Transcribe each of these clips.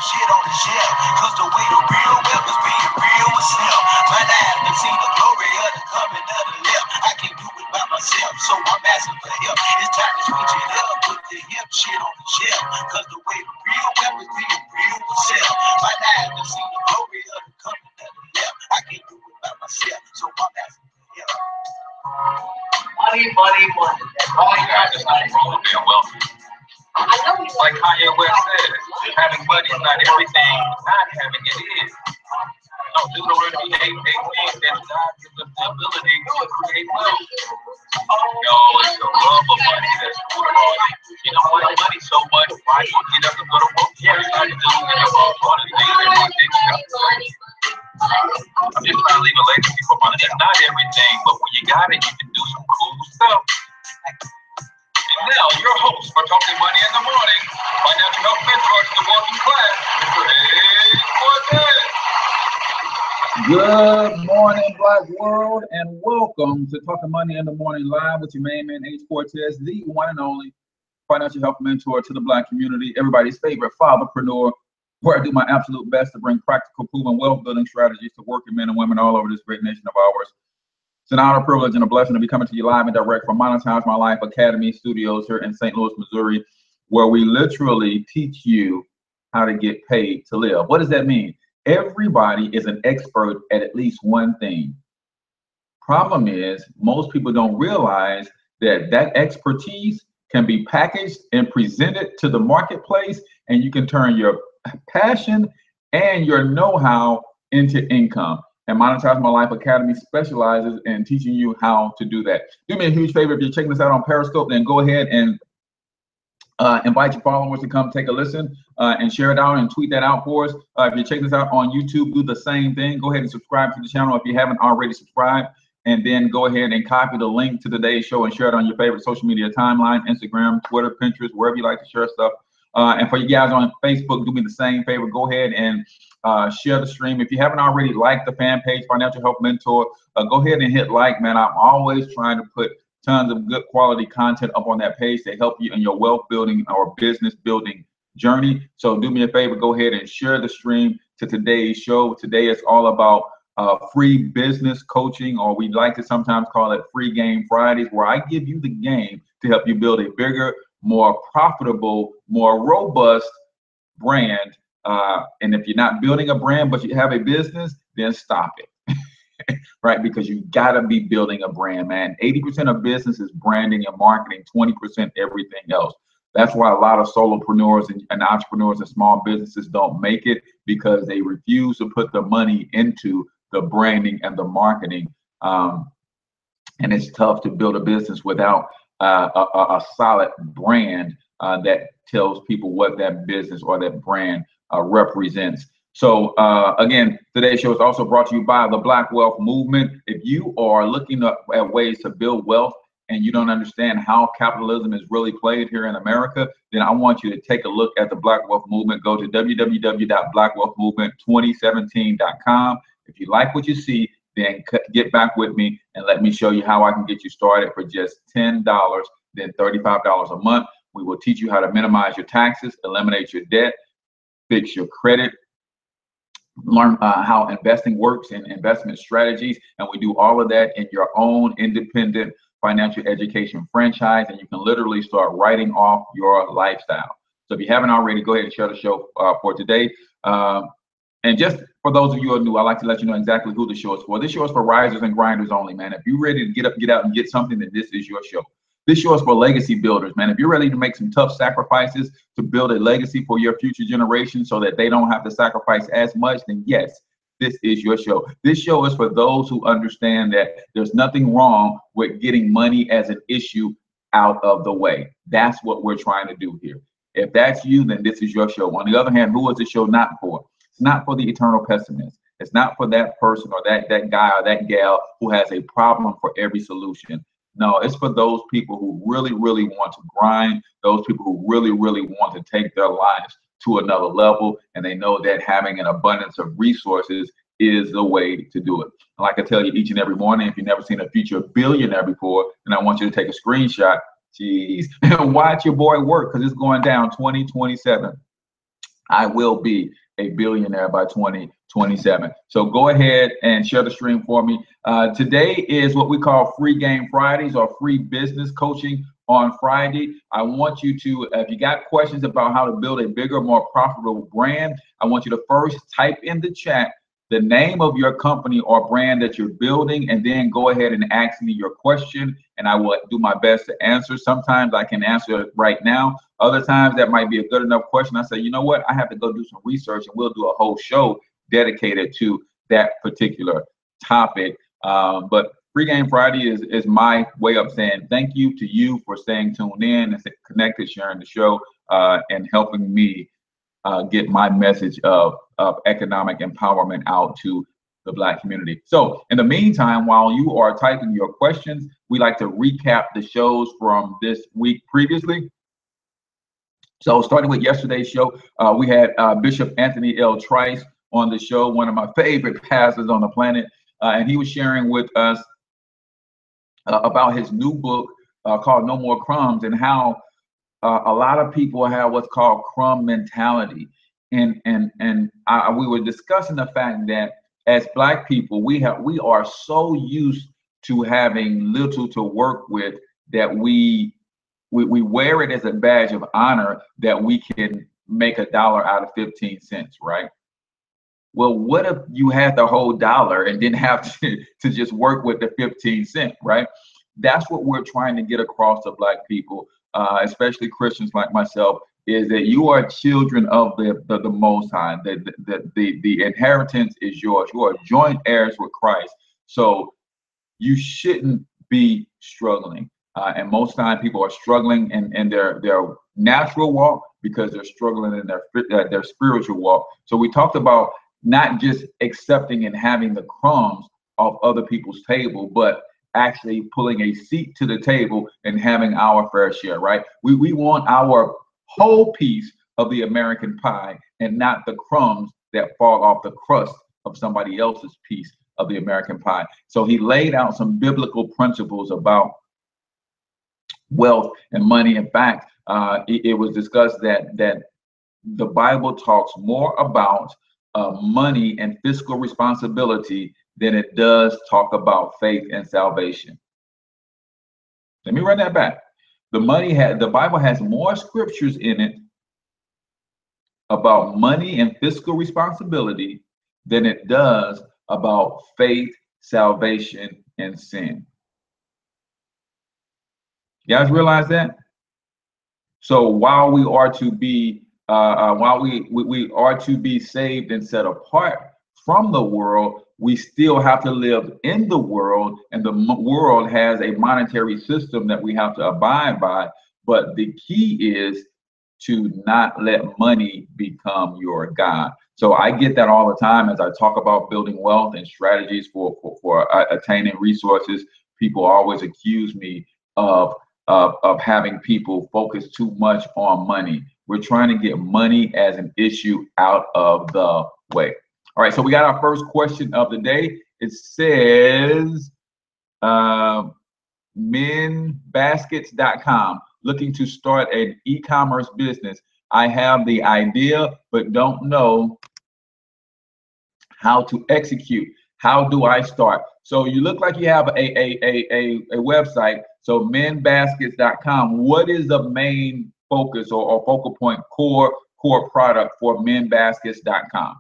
shit on the shelf. Cause the way the real wealth is being real myself. Might not have to see the glory of the coming of the left. I can do it by myself, so I'm asking for help. It's time to switch it up, put the hip shit on the shelf. Cause the way the real wealth is being real myself. Might not have to see the glory of the coming of the left. I can do it by myself, so I'm asking for help. Money, money, money. That's all you got. There's nothing wrong with being wealthy. Like Kanye West said, having money is not everything, not having it is. No, Deuteronomy 8:18 says God gives us the ability to create wealth. No, it's the love of money that's going on. You don't like money so much, why you get up and go to work? Yeah, you got to do it. One of the things that we think you got to say. I'm just trying to leave a legacy for money. It's not everything, but when you got it, you can do some cool stuff. And now, your host for Talking Money in the Morning, financial health mentor to the working class, Mr. H Cortez. Good morning, Black World, and welcome to Talking Money in the Morning Live with your main man, H Cortez, the one and only financial health mentor to the Black community, everybody's favorite fatherpreneur, where I do my absolute best to bring practical, proven wealth building strategies to working men and women all over this great nation of ours. It's an honor, privilege, and a blessing to be coming to you live and direct from Monetize My Life Academy Studios here in St. Louis, Missouri, where we literally teach you how to get paid to live. What does that mean? Everybody is an expert at least one thing. Problem is, most people don't realize that that expertise can be packaged and presented to the marketplace, and you can turn your passion and your know-how into income. And Monetize My Life Academy specializes in teaching you how to do that. Do me a huge favor, if you're checking this out on Periscope, then go ahead and invite your followers to come take a listen and share it out and tweet that out for us. If you're checking this out on YouTube, do the same thing. Go ahead and subscribe to the channel if you haven't already subscribed, and then go ahead and copy the link to today's show and share it on your favorite social media timeline, Instagram, Twitter, Pinterest, wherever you like to share stuff. And for you guys on Facebook, do me the same favor. Go ahead and share the stream. If you haven't already liked the fan page, Financial Health Mentor, go ahead and hit like, man. I'm always trying to put tons of good quality content up on that page to help you in your wealth building or business building journey. So do me a favor, go ahead and share the stream to today's show. Today is all about free business coaching, or we like to sometimes call it Free Game Fridays, where I give you the game to help you build a bigger, more profitable, more robust brand. And if you're not building a brand, but you have a business, then stop it. Right? Because you gotta be building a brand, man. 80% of business is branding and marketing, 20% everything else. That's why a lot of solopreneurs and entrepreneurs and small businesses don't make it, because they refuse to put the money into the branding and the marketing. And it's tough to build a business without a solid brand that tells people what that business or that brand represents. So again, today's show is also brought to you by the Black Wealth Movement. If you are looking at ways to build wealth and you don't understand how capitalism is really played here in America, then I want you to take a look at the Black Wealth Movement. Go to www.blackwealthmovement2017.com. If you like what you see, then get back with me and let me show you how I can get you started for just $10, then $35 a month. We will teach you how to minimize your taxes, eliminate your debt, fix your credit, learn how investing works and investment strategies, and we do all of that in your own independent financial education franchise, and you can literally start writing off your lifestyle. So if you haven't already, go ahead and share the show for today. And just for those of you who are new, I like to let you know exactly who the show is for. This show is for risers and grinders only, man. If you're ready to get up, get out, and get something, then this is your show. This show is for legacy builders, man. If you're ready to make some tough sacrifices to build a legacy for your future generation so that they don't have to sacrifice as much, then yes, this is your show. This show is for those who understand that there's nothing wrong with getting money as an issue out of the way. That's what we're trying to do here. If that's you, then this is your show. On the other hand, who is the show not for? It's not for the eternal pessimist. It's not for that person or that guy or that gal who has a problem for every solution. No, it's for those people who really, really want to grind, those people who really, really want to take their lives to another level, and they know that having an abundance of resources is the way to do it. And like I tell you each and every morning, if you've never seen a future billionaire before, then I want you to take a screenshot, and watch your boy work, because it's going down 2027. I will be a billionaire by 2027. So go ahead and share the stream for me. Today is what we call Free Game Fridays or free business coaching on Friday. I want you to, if you got questions about how to build a bigger, more profitable brand, I want you to first type in the chat the name of your company or brand that you're building, and then go ahead and ask me your question, and I will do my best to answer. Sometimes I can answer it right now. Other times that might be a good enough question. I say, you know what, I have to go do some research, and we'll do a whole show dedicated to that particular topic. But Free Game Friday is my way of saying thank you to you for staying tuned in and connected, sharing the show, and helping me get my message of economic empowerment out to the Black community. So in the meantime, while you are typing your questions, we like to recap the shows from this week previously. So starting with yesterday's show, we had Bishop Anthony L. Trice on the show, one of my favorite pastors on the planet, and he was sharing with us about his new book called No More Crumbs, and how a lot of people have what's called crumb mentality. And we were discussing the fact that as Black people, we are so used to having little to work with that we wear it as a badge of honor that we can make $1 out of 15 cents, right? Well, what if you had the whole dollar and didn't have to just work with the 15 cents, right? That's what we're trying to get across to Black people, especially Christians like myself, is that you are children of the Most High. The inheritance is yours. You are joint heirs with Christ. So you shouldn't be struggling. And most time people are struggling in their natural walk because they're struggling in their spiritual walk. So we talked about not just accepting and having the crumbs off other people's table, but actually pulling a seat to the table and having our fair share, right? We want our whole piece of the American pie and not the crumbs that fall off the crust of somebody else's piece of the American pie. So he laid out some biblical principles about wealth and money. In fact, it was discussed that the Bible talks more about money and fiscal responsibility than it does talk about faith and salvation. Let me run that back. The Bible has more scriptures in it about money and fiscal responsibility than it does about faith, salvation, and sin. You guys realize that? So while we are to be we are to be saved and set apart from the world, we still have to live in the world, and the world has a monetary system that we have to abide by. But the key is to not let money become your God. So I get that all the time as I talk about building wealth and strategies for attaining resources. People always accuse me of having people focus too much on money. We're trying to get money as an issue out of the way. All right, so we got our first question of the day. It says, menbaskets.com, looking to start an e-commerce business. I have the idea, but don't know how to execute. How do I start? So you look like you have a website. So menbaskets.com. What is the main focus or focal point, core product for menbaskets.com?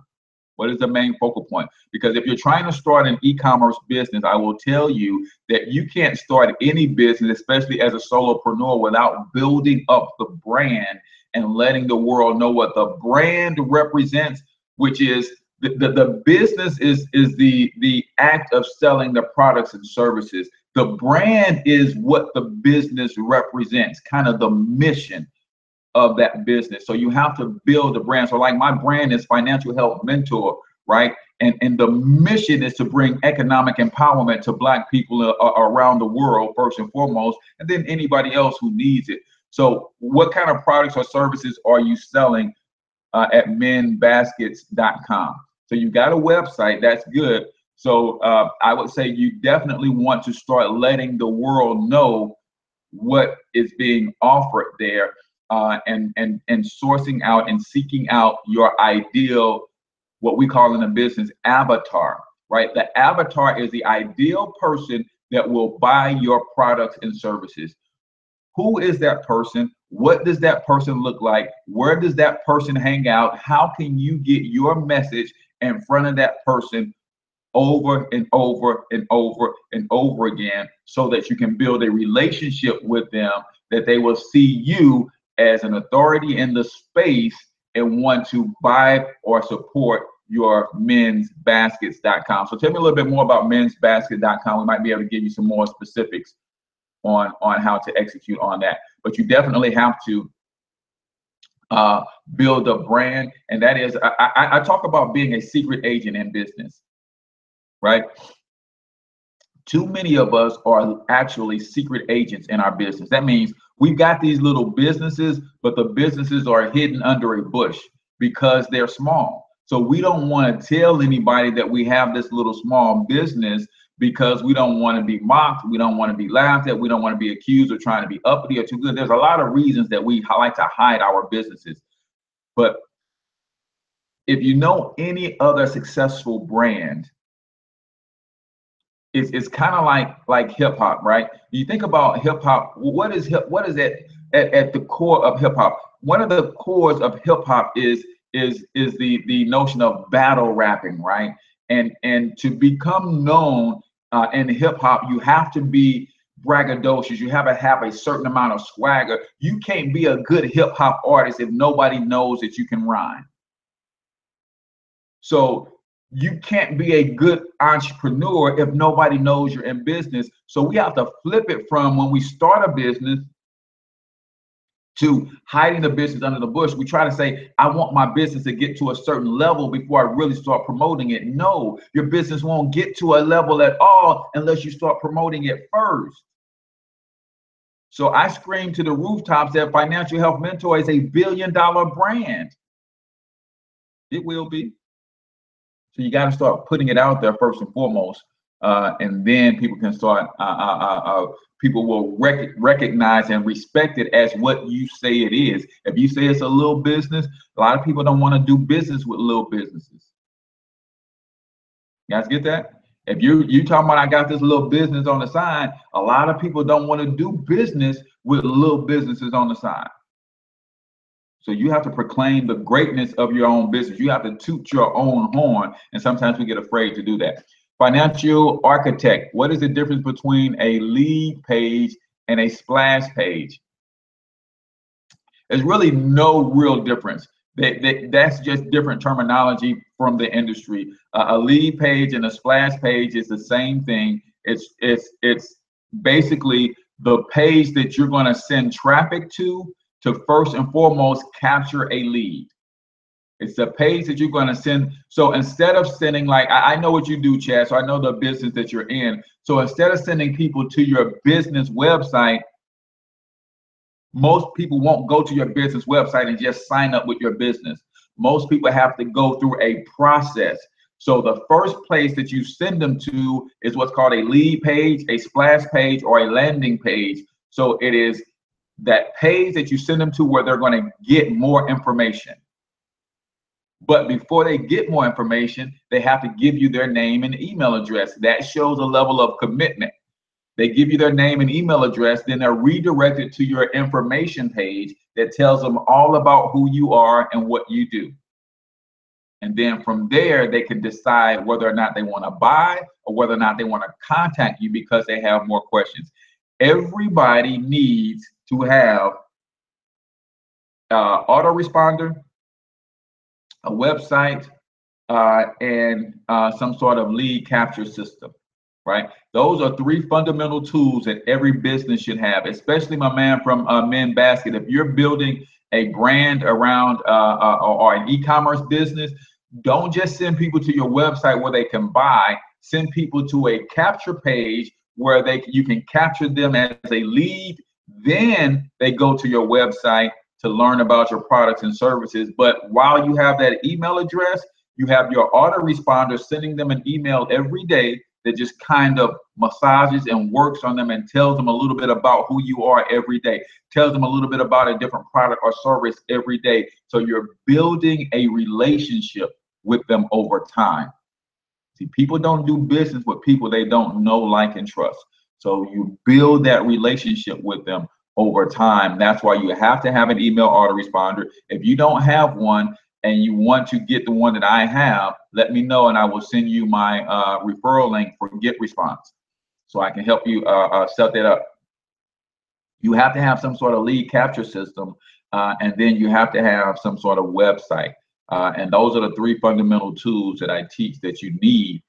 What is the main focal point? Because if you're trying to start an e-commerce business, I will tell you that you can't start any business, especially as a solopreneur, without building up the brand and letting the world know what the brand represents, which is the business is the act of selling the products and services. The brand is what the business represents, kind of the mission of that business. So you have to build the brand. So like my brand is Financial Health Mentor, right? And the mission is to bring economic empowerment to Black people around the world, first and foremost, and then anybody else who needs it. So what kind of products or services are you selling at menbaskets.com? So you got a website, that's good. So I would say you definitely want to start letting the world know what is being offered there. and sourcing out and seeking out your ideal, what we call in the business, avatar, right? The avatar is the ideal person that will buy your products and services. Who is that person? What does that person look like? Where does that person hang out? How can you get your message in front of that person over and over and over and over again, so that you can build a relationship with them, that they will see you as an authority in the space and want to buy or support your mensbaskets.com. So tell me a little bit more about mensbasket.com. We might be able to give you some more specifics on how to execute on that. But you definitely have to build a brand. And that is, I talk about being a secret agent in business, right? Too many of us are actually secret agents in our business. That means we've got these little businesses, but the businesses are hidden under a bush because they're small. So we don't want to tell anybody that we have this little small business, because we don't want to be mocked, we don't want to be laughed at, we don't want to be accused of trying to be uppity or too good. There's a lot of reasons that we like to hide our businesses. But if you know any other successful brand, it's kind of like hip hop, right? You think about hip hop. What is it at the core of hip hop? One of the cores of hip hop is the notion of battle rapping, right? And to become known in hip hop, you have to be braggadocious. You have to have a certain amount of swagger. You can't be a good hip hop artist if nobody knows that you can rhyme. So you can't be a good entrepreneur if nobody knows you're in business. So we have to flip it from when we start a business to hiding the business under the bush. We try to say, I want my business to get to a certain level before I really start promoting it. No, your business won't get to a level at all unless you start promoting it first. So I scream to the rooftops that Financial Health Mentor is $1 billion brand. It will be. So you got to start putting it out there first and foremost, and then people can start. People will recognize and respect it as what you say it is. If you say it's a little business, a lot of people don't want to do business with little businesses. You guys get that? If you talking about I got this little business on the side, a lot of people don't want to do business with little businesses on the side. So you have to proclaim the greatness of your own business. You have to toot your own horn, and sometimes we get afraid to do that. Financial architect. What is the difference between a lead page and a splash page? There's really no real difference. That's just different terminology from the industry. A lead page and a splash page is the same thing. It's basically the page that you're going to send traffic to first and foremost capture a lead. It's the page that you're going to send. So instead of sending, like, I know what you do, Chad, so I know the business that you're in. So instead of sending people to your business website, most people won't go to your business website and just sign up with your business. Most people have to go through a process. So the first place that you send them to is what's called a lead page, a splash page, or a landing page. So it is that page that you send them to where they're going to get more information. But before they get more information, they have to give you their name and email address. That shows a level of commitment. They give you their name and email address, then they're redirected to your information page that tells them all about who you are and what you do. And then from there, they can decide whether or not they want to buy or whether or not they want to contact you because they have more questions. Everybody needs to have autoresponder, a website, and some sort of lead capture system, right? Those are three fundamental tools that every business should have, especially my man from Men Basket. If you're building a brand around or an e-commerce business, don't just send people to your website where they can buy. Send people to a capture page where you can capture them as a lead. Then they go to your website to learn about your products and services. But while you have that email address, you have your autoresponder sending them an email every day that just kind of massages and works on them and tells them a little bit about who you are every day, tells them a little bit about a different product or service every day. So you're building a relationship with them over time. See, people don't do business with people they don't know, like, and trust. So you build that relationship with them over time. That's why you have to have an email autoresponder. If you don't have one and you want to get the one that I have, let me know and I will send you my referral link for Get Response, so I can help you set that up. You have to have some sort of lead capture system, and then you have to have some sort of website. And those are the three fundamental tools that I teach that you need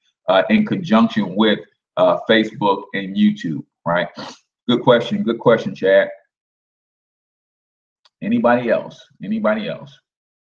in conjunction with Facebook and YouTube, right? Good question, Chad. Anybody else? Anybody else?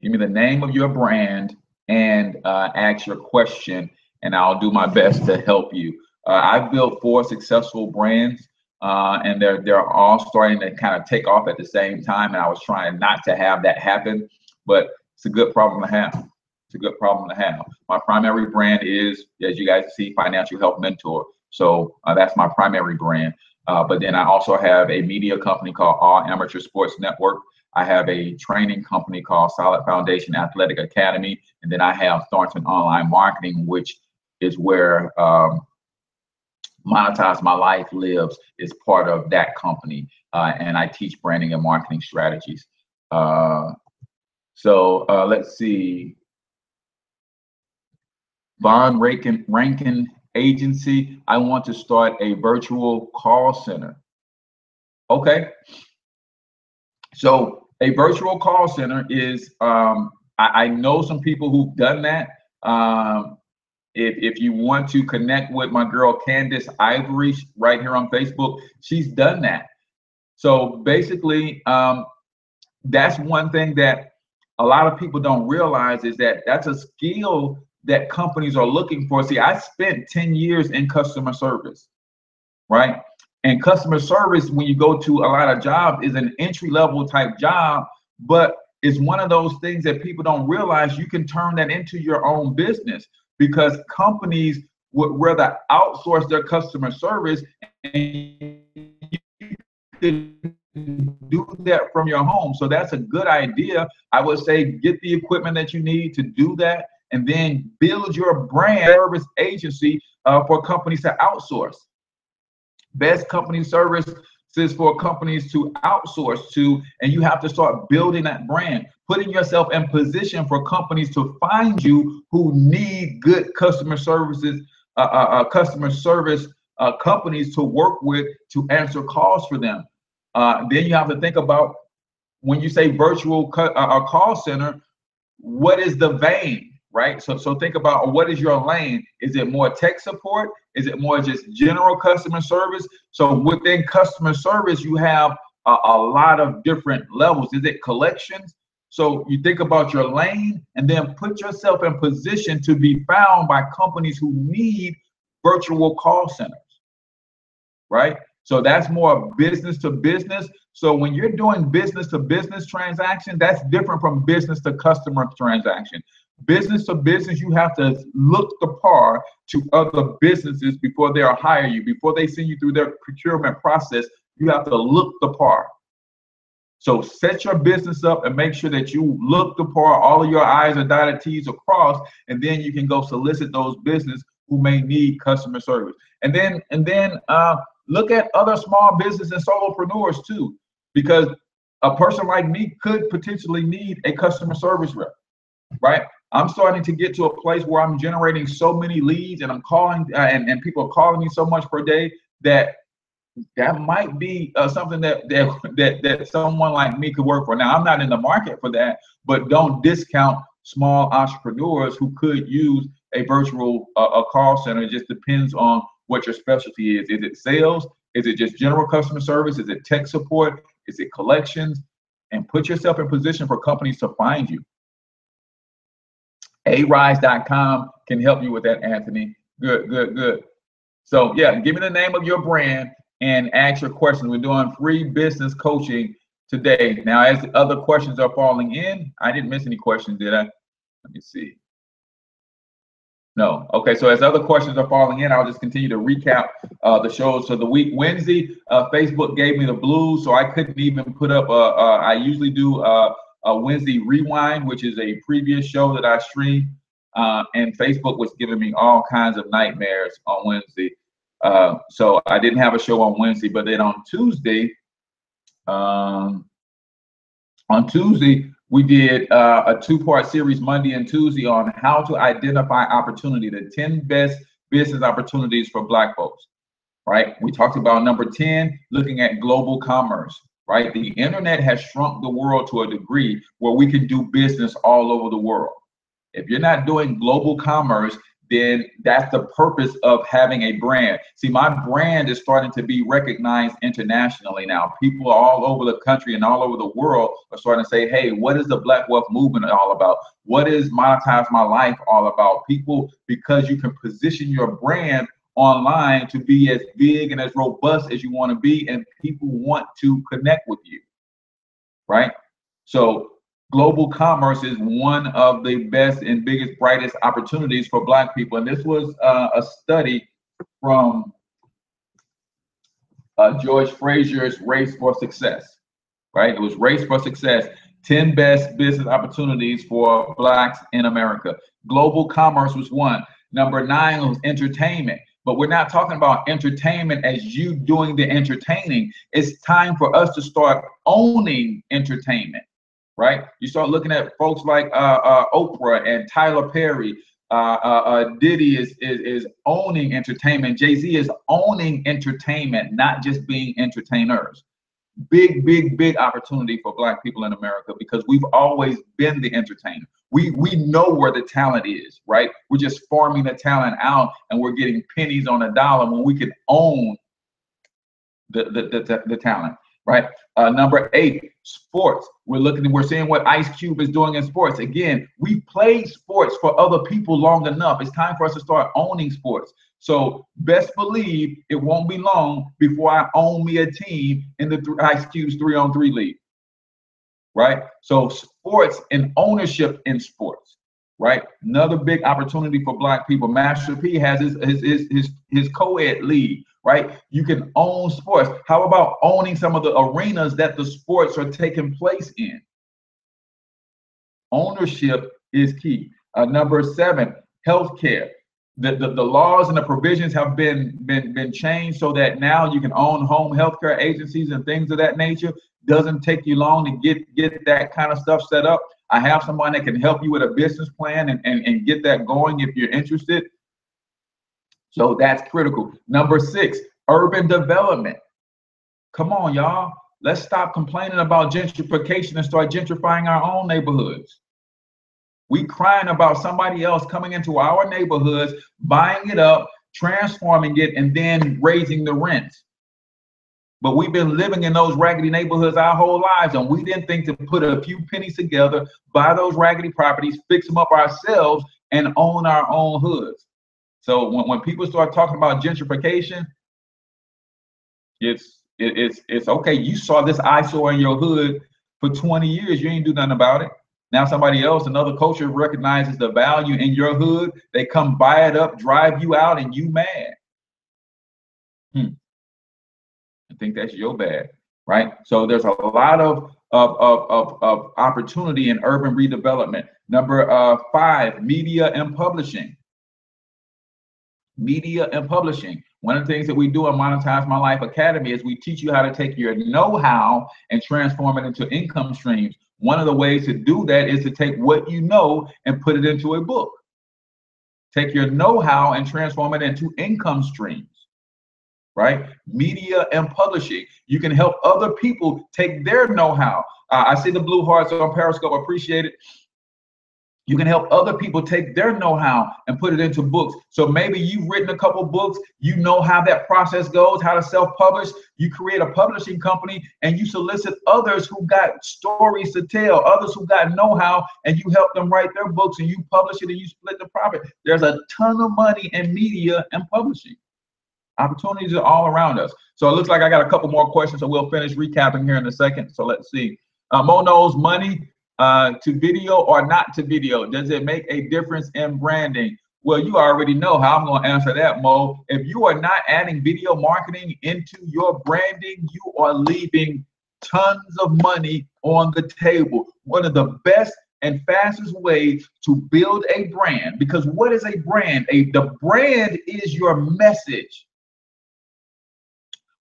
Give me the name of your brand and ask your question, and I'll do my best to help you. I've built 4 successful brands, and they're all starting to kind of take off at the same time, and I was trying not to have that happen, but it's a good problem to have. It's a good problem to have. My primary brand is, as you guys see, Financial Health Mentor. So that's my primary brand. But then I also have a media company called All Amateur Sports Network. I have a training company called Solid Foundation Athletic Academy. And then I have Thornton Online Marketing, which is where Monetize My Life lives, is part of that company. And I teach branding and marketing strategies. So let's see. Von Rankin Agency, I want to start a virtual call center. Okay. So a virtual call center is, I know some people who've done that. If you want to connect with my girl Candace Ivory right here on Facebook, she's done that. So basically, that's one thing that a lot of people don't realize, is that that's a skill that companies are looking for. See, I spent 10 years in customer service, right? And customer service, when you go to a lot of jobs, is an entry-level type job, but it's one of those things that people don't realize you can turn that into your own business, because companies would rather outsource their customer service, and you can do that from your home. So that's a good idea. I would say get the equipment that you need to do that, and then build your brand service agency for companies to outsource. Best company services for companies to outsource to, and you have to start building that brand, putting yourself in position for companies to find you who need good customer services, companies to work with to answer calls for them. Then you have to think about, when you say virtual call center, what is the vein? Right? So think about, what is your lane? Is it more tech support? Is it more just general customer service? So within customer service, you have a lot of different levels. Is it collections? So you think about your lane, and then put yourself in position to be found by companies who need virtual call centers, right? So that's more business to business. So when you're doing business to business transaction, that's different from business to customer transaction. Business to business, you have to look the par to other businesses before they'll hire you. Before they send you through their procurement process, you have to look the par. So set your business up and make sure that you look the par, all of your I's are dotted, T's are crossed, and then you can go solicit those businesses who may need customer service. And then look at other small business and solopreneurs too, because a person like me could potentially need a customer service rep, right? I'm starting to get to a place where I'm generating so many leads, and I'm calling, and people are calling me so much per day, that might be something that someone like me could work for. Now, I'm not in the market for that, but don't discount small entrepreneurs who could use a virtual call center. It just depends on what your specialty is. Is it sales? Is it just general customer service? Is it tech support? Is it collections? And put yourself in position for companies to find you. arise.com can help you with that, Anthony. Good. So yeah, give me the name of your brand and ask your questions. We're doing free business coaching today. Now, as the other questions are falling in, I didn't miss any questions, did I? Let me see. No. Okay. So as other questions are falling in, I'll just continue to recap the shows. So the week Wednesday, Facebook gave me the blues, so I couldn't even put up. I usually do a Wednesday rewind, which is a previous show that I stream, and Facebook was giving me all kinds of nightmares on Wednesday. So I didn't have a show on Wednesday, but then on Tuesday, we did a two-part series Monday and Tuesday on how to identify opportunity, the 10 best business opportunities for Black folks, right? We talked about number 10, looking at global commerce, right? The internet has shrunk the world to a degree where we can do business all over the world. If you're not doing global commerce, then that's the purpose of having a brand. See, my brand is starting to be recognized internationally now. People all over the country and all over the world are starting to say, hey, what is the Black Wealth Movement all about? What is Monetize My Life all about? People, because you can position your brand online to be as big and as robust as you want to be, and people want to connect with you, right? So global commerce is one of the best and biggest, brightest opportunities for Black people. And this was a study from George Frazier's Race for Success, right? It was Race for Success, 10 best business opportunities for Blacks in America. Global commerce was one. Number 9 was entertainment. But we're not talking about entertainment as you doing the entertaining. It's time for us to start owning entertainment. Right? You start looking at folks like Oprah and Tyler Perry. Diddy is owning entertainment. Jay-Z is owning entertainment, not just being entertainers. Big, big, big opportunity for Black people in America because we've always been the entertainer. We know where the talent is, right? We're just farming the talent out and we're getting pennies on a dollar when we can own the talent. Right. Number 8, sports. We're seeing what Ice Cube is doing in sports. Again, we played sports for other people long enough. It's time for us to start owning sports. So best believe it won't be long before I own me a team in the Ice Cube's 3-on-3 league. Right. So sports and ownership in sports. Right. Another big opportunity for Black people. Master P has his co-ed league. Right? You can own sports. How about owning some of the arenas that the sports are taking place in? Ownership is key. Number 7, healthcare. The laws and the provisions have been changed so that now you can own home healthcare agencies and things of that nature. Doesn't take you long to get that kind of stuff set up. I have someone that can help you with a business plan and get that going if you're interested. So that's critical. Number 6, urban development. Come on, y'all. Let's stop complaining about gentrification and start gentrifying our own neighborhoods. We crying about somebody else coming into our neighborhoods, buying it up, transforming it, and then raising the rents. But we've been living in those raggedy neighborhoods our whole lives, and we didn't think to put a few pennies together, buy those raggedy properties, fix them up ourselves, and own our own hoods. So when people start talking about gentrification, it's okay. You saw this eyesore in your hood for 20 years. You ain't do nothing about it. Now somebody else, another culture recognizes the value in your hood. They come buy it up, drive you out, and you mad. I think that's your bad, right? So there's a lot of opportunity in urban redevelopment. Number 5, media and publishing. Media and publishing. One of the things that we do in Monetize My Life Academy is we teach you how to take your know-how and transform it into income streams. One of the ways to do that is to take what you know and put it into a book. Take your know-how and transform it into income streams, right? Media and publishing. You can help other people take their know-how. I see the blue hearts on Periscope. Appreciate it. You can help other people take their know-how and put it into books. So maybe you've written a couple books, you know how that process goes, how to self-publish. You create a publishing company and you solicit others who got stories to tell, others who got know-how, and you help them write their books and you publish it and you split the profit. There's a ton of money in media and publishing. Opportunities are all around us. So it looks like I got a couple more questions, so we'll finish recapping here in a second. So let's see. Mo knows money. To video or not to video? Does it make a difference in branding? Well, you already know how I'm going to answer that, Mo. If you are not adding video marketing into your branding, you are leaving tons of money on the table. One of the best and fastest ways to build a brand, because what is a brand? The brand is your message.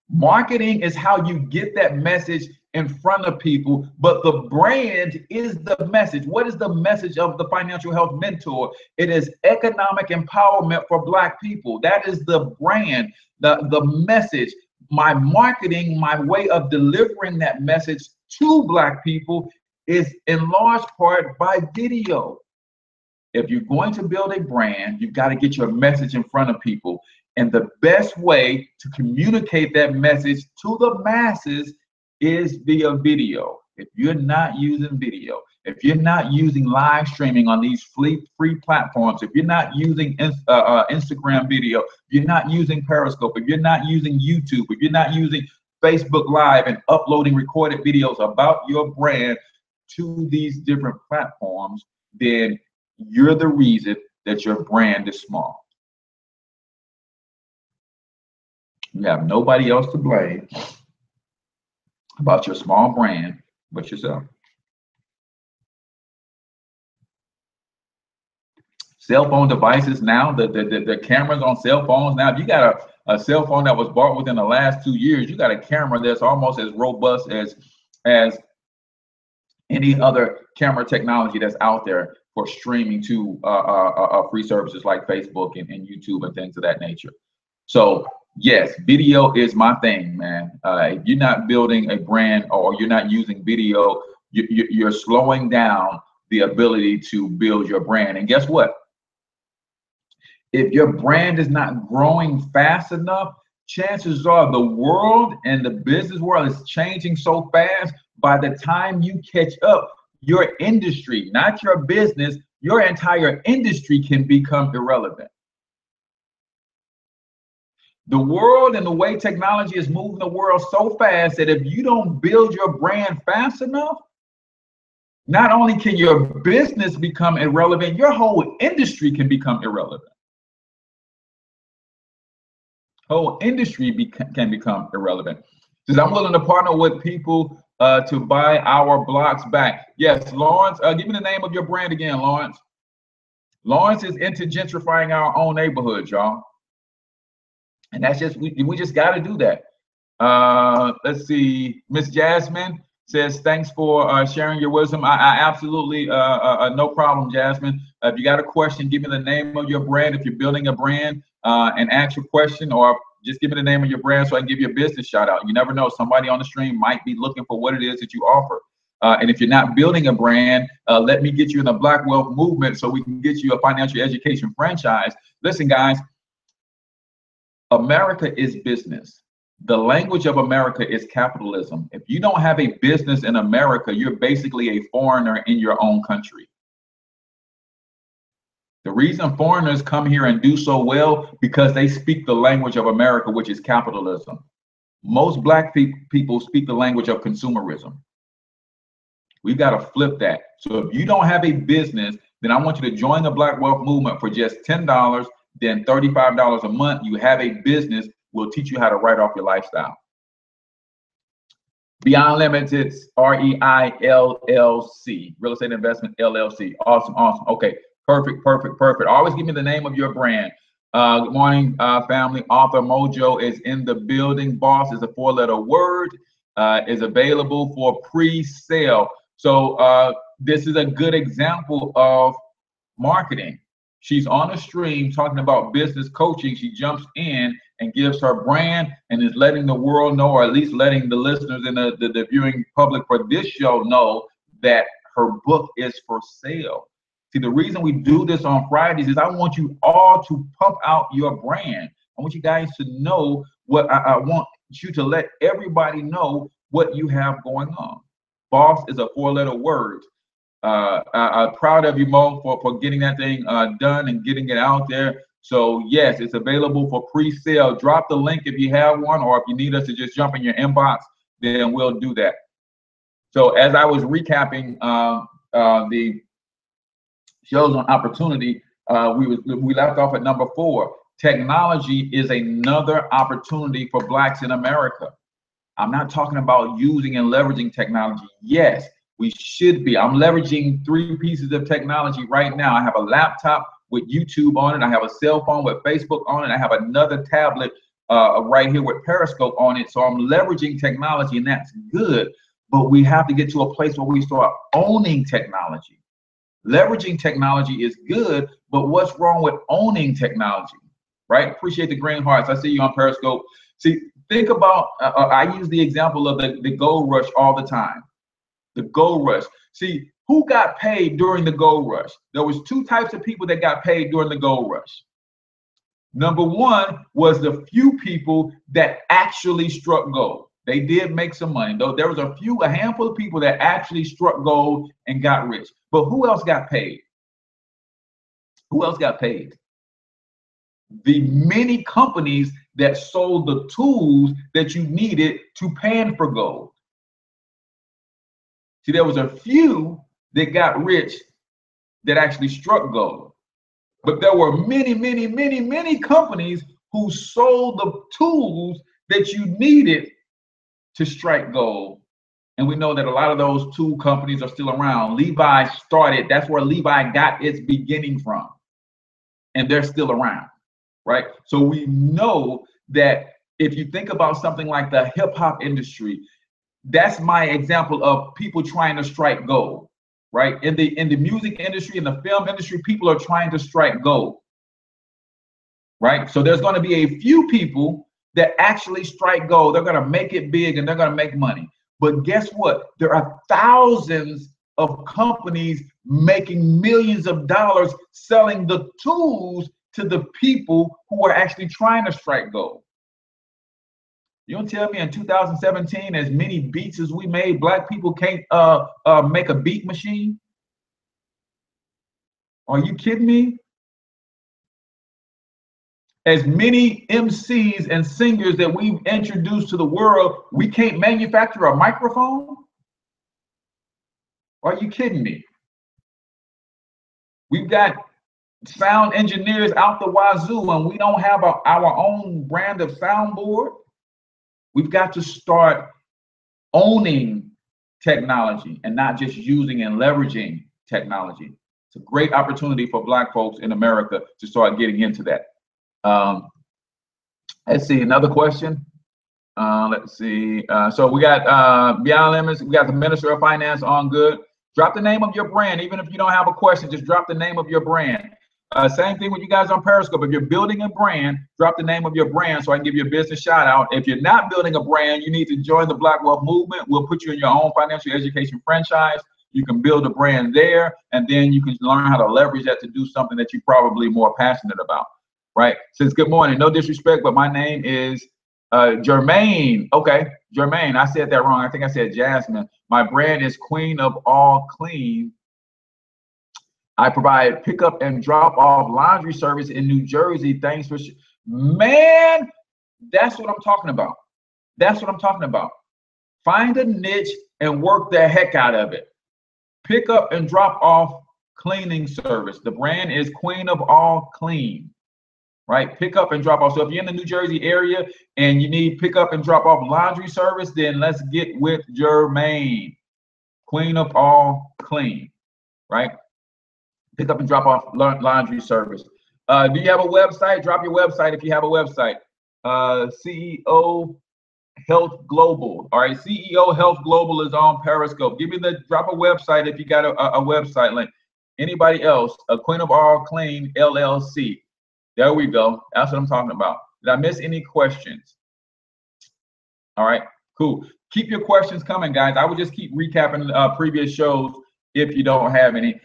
Marketing is how you get that message in front of people, but the brand is the message. What is the message of the Financial Health Mentor? It is economic empowerment for Black people. That is the brand, the message. My marketing, my way of delivering that message to Black people is in large part by video. If you're going to build a brand, you've got to get your message in front of people. And the best way to communicate that message to the masses is via video. If you're not using video, if you're not using live streaming on these free platforms, if you're not using Instagram video, if you're not using Periscope, if you're not using YouTube, if you're not using Facebook Live and uploading recorded videos about your brand to these different platforms, then you're the reason that your brand is small. You have nobody else to blame about your small brand but yourself. Cell phone devices now, the cameras on cell phones now, if you got a cell phone that was bought within the last 2 years, you got a camera that's almost as robust as any other camera technology that's out there for streaming to free services like Facebook and YouTube and things of that nature. So yes, video is my thing, man. If you're not building a brand or you're not using video, you're slowing down the ability to build your brand. And guess what? If your brand is not growing fast enough, chances are the world and the business world is changing so fast. By the time you catch up, your industry, not your business, your entire industry can become irrelevant. The world and the way technology is moving the world so fast that if you don't build your brand fast enough, not only can your business become irrelevant, your whole industry can become irrelevant. Whole industry can become irrelevant. Says, I'm willing to partner with people to buy our blocks back. Yes, Lawrence, give me the name of your brand again, Lawrence. Lawrence is into gentrifying our own neighborhoods, y'all. And that's just, we just got to do that. Let's see, Miss Jasmine says, thanks for sharing your wisdom. I absolutely, no problem, Jasmine. If you got a question, give me the name of your brand. If you're building a brand and ask your question, or just give me the name of your brand so I can give you a business shout out. You never know, somebody on the stream might be looking for what it is that you offer. And if you're not building a brand, let me get you in the Black Wealth movement so we can get you a financial education franchise. Listen, guys, America is business. The language of America is capitalism. If you don't have a business in America, you're basically a foreigner in your own country. The reason foreigners come here and do so well, because they speak the language of America, which is capitalism. Most Black people speak the language of consumerism. We've got to flip that. So if you don't have a business, then I want you to join the Black Wealth movement for just $10, then $35 a month. You have a business. We'll teach you how to write off your lifestyle. Beyond Limited's REILLC, Real Estate Investment LLC. Awesome, awesome. Okay, perfect. Always give me the name of your brand. Good morning, family. Author Mojo is in the building. Boss is a 4-letter word. Is available for pre-sale. So this is a good example of marketing. She's on a stream talking about business coaching. She jumps in and gives her brand and is letting the world know, or at least letting the listeners and the viewing public for this show know that her book is for sale. See, the reason we do this on Fridays is I want you all to pump out your brand. I want you guys to know what I want you to let everybody know what you have going on. Boss is a 4-letter word. I'm proud of you, Mo, for getting that thing done and getting it out there. So yes, it's available for pre-sale. Drop the link if you have one, or if you need us to just jump in your inbox, then we'll do that. So as I was recapping the shows on opportunity, We left off at number 4. Technology is another opportunity for Blacks in America. I'm not talking about using and leveraging technology. Yes, we should be. I'm leveraging 3 pieces of technology right now. I have a laptop with YouTube on it. I have a cell phone with Facebook on it. I have another tablet right here with Periscope on it. So I'm leveraging technology, and that's good. But we have to get to a place where we start owning technology. Leveraging technology is good, but what's wrong with owning technology, right? Appreciate the green hearts. I see you on Periscope. See, think about, I use the example of the gold rush all the time. The gold rush. See, who got paid during the gold rush? There was 2 types of people that got paid during the gold rush. Number 1 was the few people that actually struck gold. They did make some money, though. There was a handful of people that actually struck gold and got rich. But who else got paid? Who else got paid? The many companies that sold the tools that you needed to pan for gold. See, there was a few that got rich that actually struck gold. But there were many, many, many, many companies who sold the tools that you needed to strike gold. And we know that a lot of those tool companies are still around. Levi started, that's where Levi got its beginning from. And they're still around, right? So we know that if you think about something like the hip hop industry, that's my example of people trying to strike gold, right? In the music industry, in the film industry, people are trying to strike gold, right? So there's going to be a few people that actually strike gold. They're going to make it big and they're going to make money. But guess what? There are thousands of companies making millions of dollars selling the tools to the people who are actually trying to strike gold. You don't tell me in 2017, as many beats as we made, Black people can't make a beat machine? Are you kidding me? As many MCs and singers that we've introduced to the world, we can't manufacture a microphone? Are you kidding me? We've got sound engineers out the wazoo, and we don't have our own brand of soundboard. We've got to start owning technology and not just using and leveraging technology. It's a great opportunity for Black folks in America to start getting into that. Let's see, another question. Let's see. So we got Beyond Limits. We got the Minister of Finance on good. Drop the name of your brand. Even if you don't have a question, just drop the name of your brand. Same thing with you guys on Periscope. If you're building a brand, drop the name of your brand so I can give you a business shout out. If you're not building a brand, you need to join the Black Wealth Movement. We'll put you in your own financial education franchise. You can build a brand there, and then you can learn how to leverage that to do something that you're probably more passionate about, right? Says, good morning. No disrespect, but my name is Jermaine. Okay, Jermaine. I said that wrong. I think I said Jasmine. My brand is Queen of All Clean. I provide pickup and drop off laundry service in New Jersey. Thanks for, man, that's what I'm talking about. That's what I'm talking about. Find a niche and work the heck out of it. Pick up and drop off cleaning service. The brand is Queen of All Clean, right? Pick up and drop off. So if you're in the New Jersey area and you need pick up and drop off laundry service, then let's get with Jermaine. Queen of All Clean, right? Pick up and drop off laundry service. Do you have a website? Drop your website if you have a website. CEO Health Global. All right, CEO Health Global is on Periscope. Give me drop a website if you got a website link. Anybody else? Queen of All Clean LLC. There we go. That's what I'm talking about. Did I miss any questions? All right, cool. Keep your questions coming, guys. I would just keep recapping previous shows if you don't have any.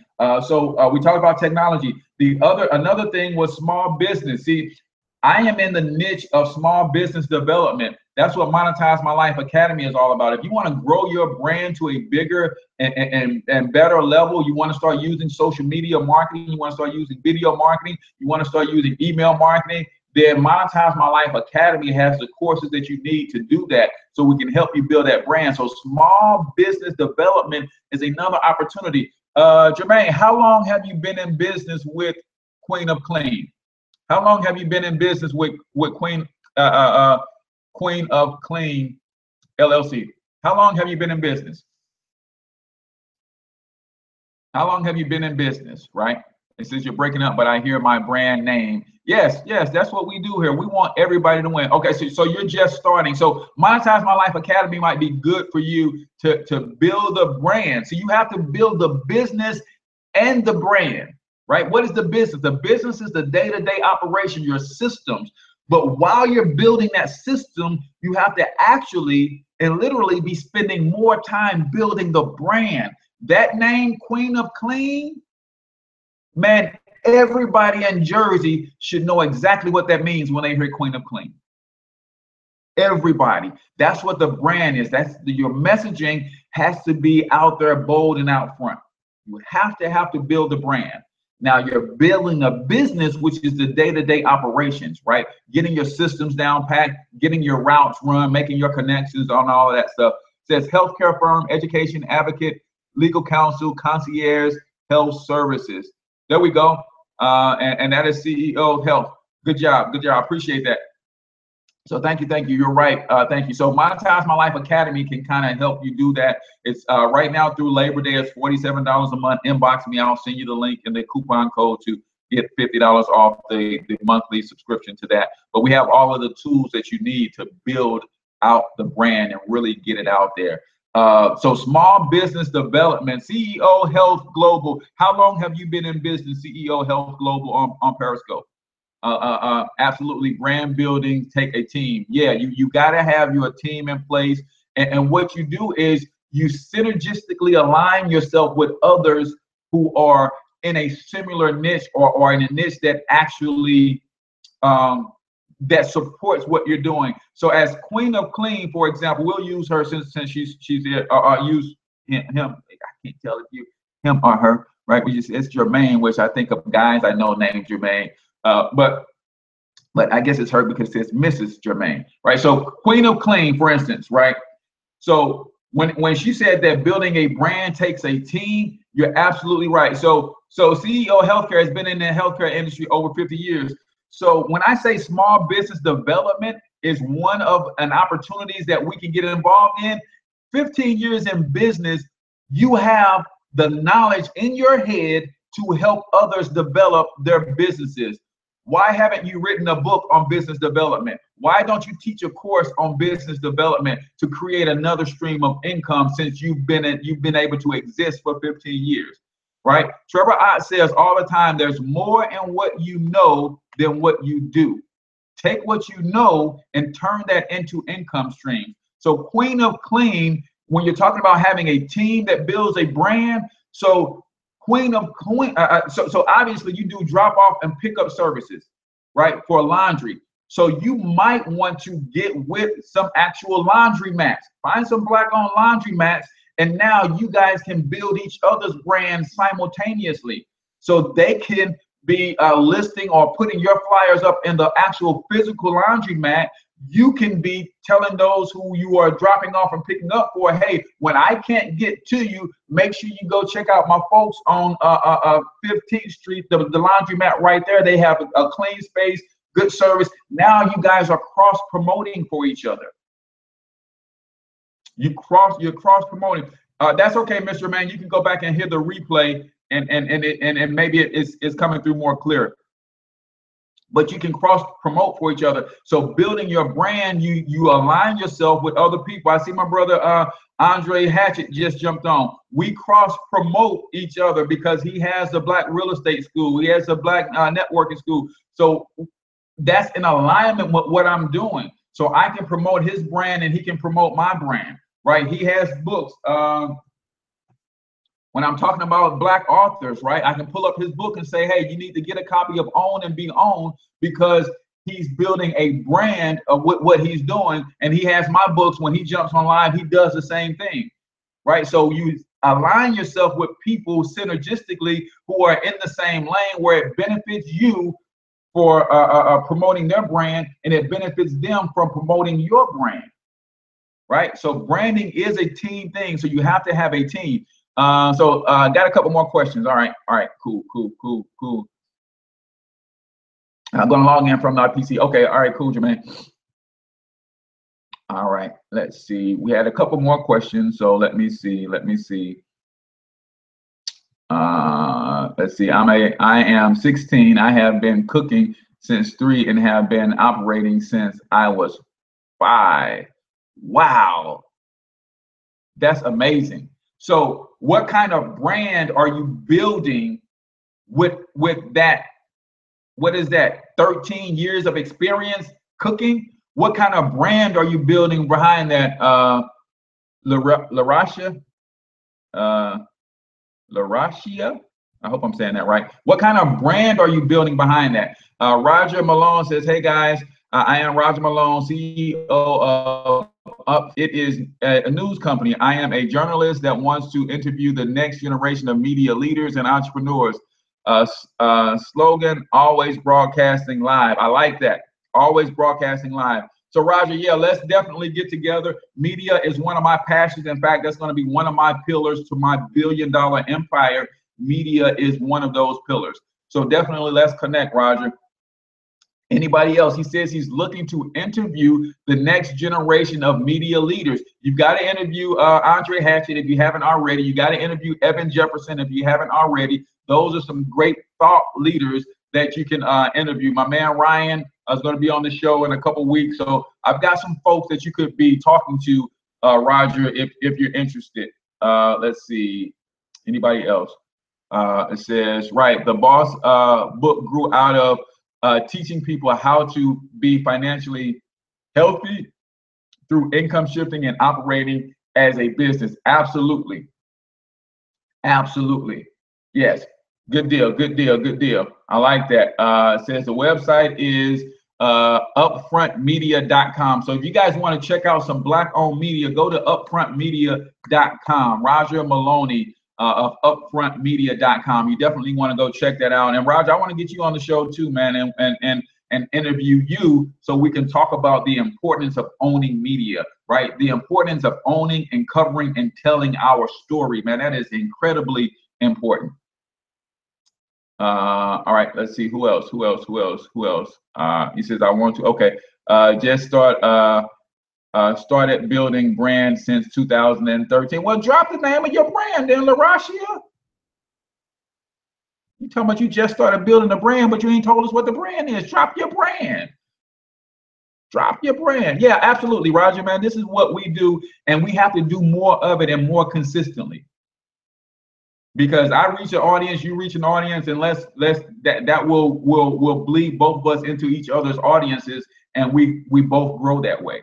So we talked about technology. Another thing was small business. See, I am in the niche of small business development. That's what Monetize My Life Academy is all about. If you want to grow your brand to a bigger and better level, you want to start using social media marketing, you want to start using video marketing, you want to start using email marketing, then Monetize My Life Academy has the courses that you need to do that, so we can help you build that brand. So small business development is another opportunity. Jermaine, how long have you been in business with Queen of Clean? How long have you been in business with Queen Queen of Clean LLC? How long have you been in business? How long have you been in business, right? It says you're breaking up, but I hear my brand name. Yes, yes, that's what we do here. We want everybody to win. Okay, so you're just starting. So Monetize My Life Academy might be good for you to build a brand. So you have to build the business and the brand, right? What is the business? The business is the day-to-day operation, your systems. But while you're building that system, you have to actually and literally be spending more time building the brand. That name, Queen of Clean, man, everybody in Jersey should know exactly what that means when they hear Queen of Clean. Everybody. That's what the brand is. Your messaging has to be out there, bold and out front. You have to build a brand. Now you're building a business, which is the day-to-day operations, right? Getting your systems down packed, getting your routes run, making your connections on all of that stuff. It says healthcare firm, education advocate, legal counsel, concierge, health services. There we go. And that is CEO of Health. Good job. Good job. I appreciate that. So thank you. You're right. Thank you. So Monetize My Life Academy can kind of help you do that. It's right now through Labor Day. It's $47 a month. Inbox me. I'll send you the link and the coupon code to get $50 off the monthly subscription to that. But we have all of the tools that you need to build out the brand and really get it out there. So small business development, CEO Health Global. How long have you been in business, CEO Health Global on Periscope? Absolutely. Brand building, take a team. Yeah, you got to have your team in place. And what you do is you synergistically align yourself with others who are in a similar niche or in a niche that actually that supports what you're doing. So as Queen of Clean, for example, we'll use her since she's here. Use him. I can't tell if you him or her, right? It's Jermaine, which I think of guys I know named Jermaine. But I guess it's her because it says Mrs. Jermaine, right? So Queen of Clean, for instance, right? So when she said that building a brand takes a team, you're absolutely right. So CEO Healthcare has been in the healthcare industry over 50 years. So when I say small business development is one of an opportunities that we can get involved in, 15 years in business, you have the knowledge in your head to help others develop their businesses. Why haven't you written a book on business development? Why don't you teach a course on business development to create another stream of income since you've been able to exist for 15 years, right? Trevor Ott says all the time, there's more in what you know than what you do. Take what you know and turn that into income streams. So Queen of Clean, when you're talking about having a team that builds a brand, so Queen of Clean, so obviously you do drop off and pick up services, right, for laundry. So you might want to get with some actual laundry mats. Find some Black-owned laundry mats, and now you guys can build each other's brands simultaneously. So they can be listing or putting your flyers up in the actual physical laundry mat. You can be telling those who you are dropping off and picking up for, hey, when I can't get to you, make sure you go check out my folks on 15th Street, the laundromat right there. They have a clean space, good service. Now you guys are cross promoting for each other. You're cross promoting. That's okay, Mr. Man. You can go back and hear the replay, and maybe it's coming through more clear. But you can cross promote for each other. So building your brand, you align yourself with other people. I see my brother Andre Hatchett just jumped on. We cross promote each other because he has a Black real estate school. He has a Black networking school. So that's in alignment with what I'm doing. So I can promote his brand and he can promote my brand, right? He has books. When I'm talking about Black authors, right, I can pull up his book and say, hey, you need to get a copy of Own and Be Owned, because he's building a brand of what he's doing. And he has my books. When he jumps on live, he does the same thing, right? So you align yourself with people synergistically who are in the same lane where it benefits you for promoting their brand, and it benefits them from promoting your brand, right? So branding is a team thing. So you have to have a team. Got a couple more questions. All right, cool. I'm going to log in from my PC. Okay, all right, cool, Jermaine. All right, let's see. We had a couple more questions, so let me see. Let's see. I am 16. I have been cooking since 3 and have been operating since I was 5. Wow, that's amazing. So what kind of brand are you building with that? What is that? 13 years of experience cooking? What kind of brand are you building behind that? LaRashia? LaRashia? I hope I'm saying that right. What kind of brand are you building behind that? Roger Malone says, hey guys, I am Roger Malone, CEO of Up. It is a news company. I am a journalist that wants to interview the next generation of media leaders and entrepreneurs. Slogan, always broadcasting live. I like that. Always broadcasting live. So Roger, yeah, let's definitely get together. Media is one of my passions. In fact, that's going to be one of my pillars to my billion-dollar empire. Media is one of those pillars. So definitely let's connect, Roger. Anybody else? He says he's looking to interview the next generation of media leaders. You've got to interview Andre Hatchett if you haven't already. You got to interview Evan Jefferson if you haven't already. Those are some great thought leaders that you can interview. My man Ryan is going to be on the show in a couple weeks. So I've got some folks that you could be talking to, Roger, if you're interested. Let's see. Anybody else? It says, right, the Boss book grew out of teaching people how to be financially healthy through income shifting and operating as a business. Absolutely. Absolutely. Yes. Good deal. Good deal. Good deal. I like that. It says the website is upfrontmedia.com. So if you guys want to check out some Black-owned media, go to upfrontmedia.com. Roger Maloney of upfrontmedia.com. You definitely want to go check that out. And Roger, I want to get you on the show too, man, and interview you so we can talk about the importance of owning media, right? The importance of owning and covering and telling our story, man. That is incredibly important. All right, let's see who else. He says I want to. Okay, just started building brand since 2013. Well, drop the name of your brand then, LaRashia. You talking about you just started building a brand, but you ain't told us what the brand is. Drop your brand. Drop your brand. Yeah, absolutely, Roger, man. This is what we do, and we have to do more of it and more consistently. Because I reach an audience, you reach an audience, and that will bleed both of us into each other's audiences, and we both grow that way.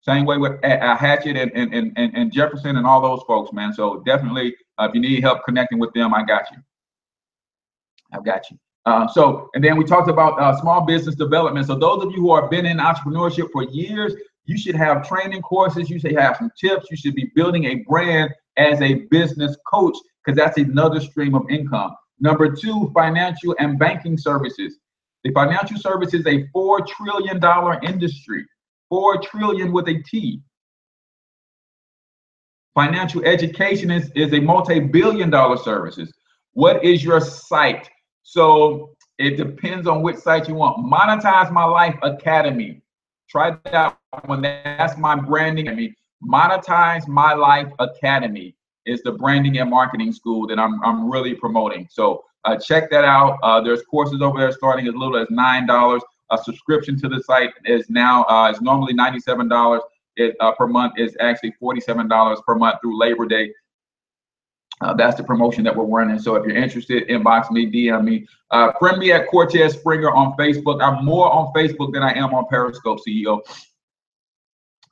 Same way with Hatchett and Jefferson and all those folks, man. So definitely, if you need help connecting with them, I got you. I've got you. And then we talked about small business development. So those of you who have been in entrepreneurship for years, you should have training courses. You should have some tips. You should be building a brand as a business coach, because that's another stream of income. Number 2, financial and banking services. The financial service is a $4 trillion industry. 4 trillion with a T. Financial education is a multi-billion-dollar services. What is your site? So it depends on which site you want. Monetize My Life Academy. Try that one. That's my branding. Monetize My Life Academy is the branding and marketing school that I'm really promoting. So check that out. There's courses over there starting as little as $9. A subscription to the site is now it's normally $97 per month. Is actually $47 per month through Labor Day. That's the promotion that we're running. So if you're interested, inbox me, DM me. Friend me at Cortez Springer on Facebook. I'm more on Facebook than I am on Periscope, CEO.